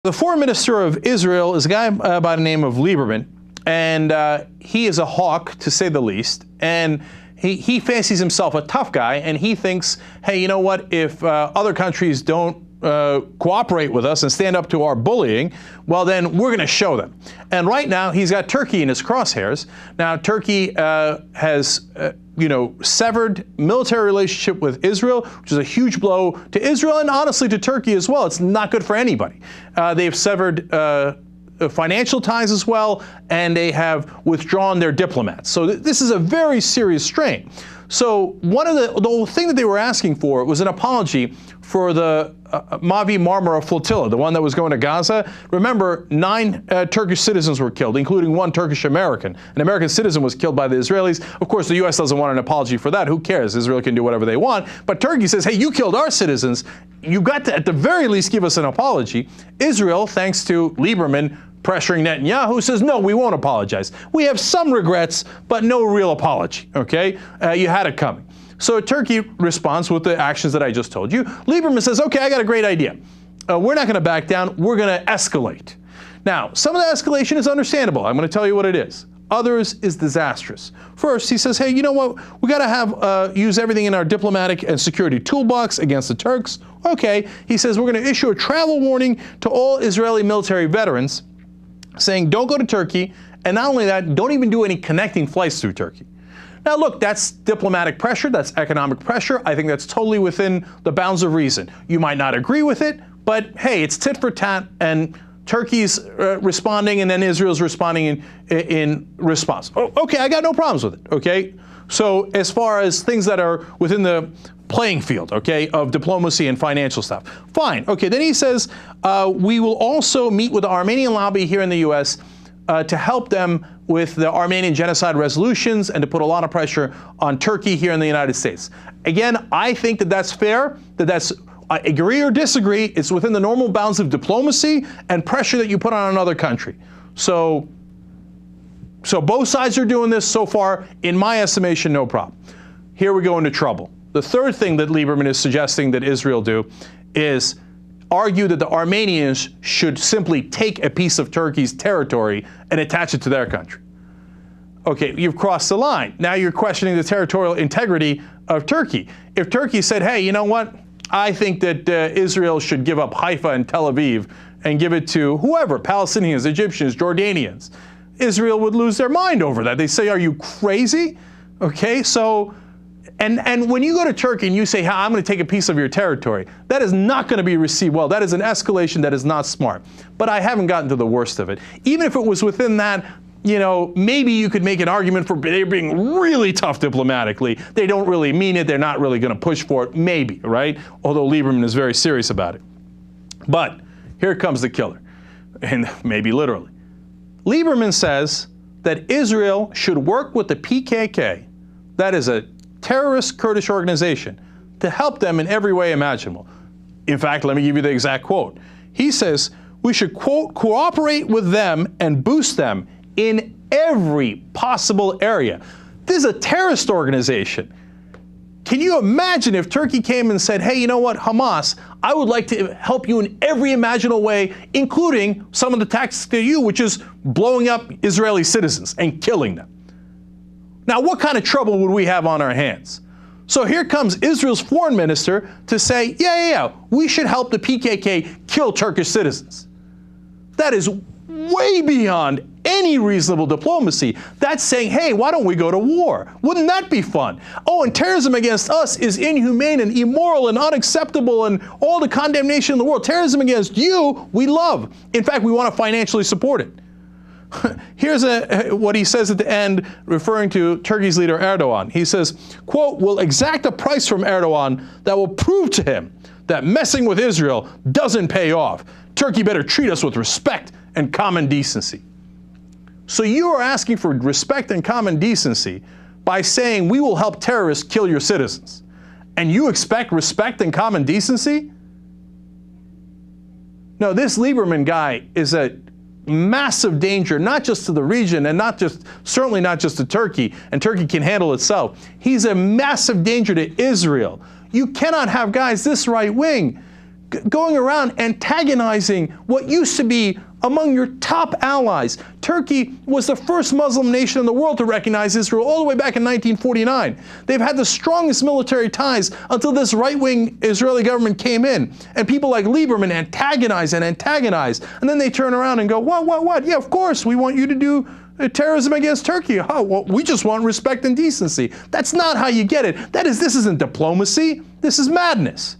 The foreign minister of Israel is a guy by the name of Lieberman, and he is a hawk, to say the least, and he fancies himself a tough guy, and he thinks, hey, you know what, if other countries don't cooperate with us and stand up to our bullying, well, then we're going to show them. And right now, he's got Turkey in his crosshairs. Now, Turkey has severed military relationship with Israel, which is a huge blow to Israel and honestly to Turkey as well. It's not good for anybody. They've severed financial ties as well, and they have withdrawn their diplomats. So this is a very serious strain. So the thing that they were asking for was an apology for the Mavi Marmara Flotilla, the one that was going to Gaza. Remember, 9 Turkish citizens were killed, including 1 Turkish American. An American citizen was killed by the Israelis. Of course, the U.S. doesn't want an apology for that. Who cares? Israel can do whatever they want. But Turkey says, hey, you killed our citizens. You got to, at the very least, give us an apology. Israel, thanks to Lieberman pressuring Netanyahu, says, no, we won't apologize. We have some regrets, but no real apology, okay? You had it coming. So Turkey responds with the actions that I just told you. Lieberman says, okay, I got a great idea. We're not going to back down. We're going to escalate. Now, some of the escalation is understandable. I'm going to tell you what it is. Others is disastrous. First, he says, hey, you know what? We got to have use everything in our diplomatic and security toolbox against the Turks. Okay. He says we're going to issue a travel warning to all Israeli military veterans, saying don't go to Turkey, and not only that, don't even do any connecting flights through Turkey. Now look, that's diplomatic pressure, that's economic pressure. I think that's totally within the bounds of reason. You might not agree with it, but hey, it's tit for tat, and Turkey's responding, and then Israel's responding in response. Oh, okay, I got no problems with it, okay? So as far as things that are within the playing field, okay, of diplomacy and financial stuff, fine. Okay, then he says, we will also meet with the Armenian lobby here in the U.S. To help them with the Armenian genocide resolutions and to put a lot of pressure on Turkey here in the United States. Again, I think that that's fair, I agree or disagree, it's within the normal bounds of diplomacy and pressure that you put on another country. So both sides are doing this so far, in my estimation, no problem. Here we go into trouble. The third thing that Lieberman is suggesting that Israel do is argue that the Armenians should simply take a piece of Turkey's territory and attach it to their country. Okay, you've crossed the line. Now you're questioning the territorial integrity of Turkey. If Turkey said, hey, you know what? I think that Israel should give up Haifa and Tel Aviv and give it to whoever, Palestinians, Egyptians, Jordanians, Israel would lose their mind over that. They say, are you crazy? Okay, so, and when you go to Turkey and you say, I'm going to take a piece of your territory, that is not going to be received well. That is an escalation that is not smart. But I haven't gotten to the worst of it. Even if it was within that, maybe you could make an argument for they're being really tough diplomatically. They don't really mean it. They're not really going to push for it. Maybe, right? Although Lieberman is very serious about it. But here comes the killer, and maybe literally. Lieberman says that Israel should work with the PKK, that is a terrorist Kurdish organization, to help them in every way imaginable. In fact, let me give you the exact quote. He says, we should, quote, cooperate with them and boost them in every possible area. This is a terrorist organization. Can you imagine if Turkey came and said, hey, you know what, Hamas, I would like to help you in every imaginable way, including some of the tactics to you, which is blowing up Israeli citizens and killing them. Now, what kind of trouble would we have on our hands? So here comes Israel's foreign minister to say, yeah, we should help the PKK kill Turkish citizens. That is way beyond any reasonable diplomacy. That's saying, hey, why don't we go to war? Wouldn't that be fun? Oh, and terrorism against us is inhumane and immoral and unacceptable and all the condemnation in the world. Terrorism against you, we love. In fact, we want to financially support it. Here's what he says at the end, referring to Turkey's leader Erdogan. He says, quote, we'll exact a price from Erdogan that will prove to him that messing with Israel doesn't pay off. Turkey better treat us with respect and common decency. So you are asking for respect and common decency by saying we will help terrorists kill your citizens. And you expect respect and common decency? No, this Lieberman guy is a massive danger, not just to the region and certainly not just to Turkey, and Turkey can handle itself. He's a massive danger to Israel. You cannot have guys this right wing going around antagonizing what used to be among your top allies. Turkey was the first Muslim nation in the world to recognize Israel all the way back in 1949. They've had the strongest military ties until this right-wing Israeli government came in. And people like Lieberman antagonize and antagonize. And then they turn around and go, what? Yeah, of course, we want you to do terrorism against Turkey. Oh, well, we just want respect and decency. That's not how you get it. This isn't diplomacy. This is madness.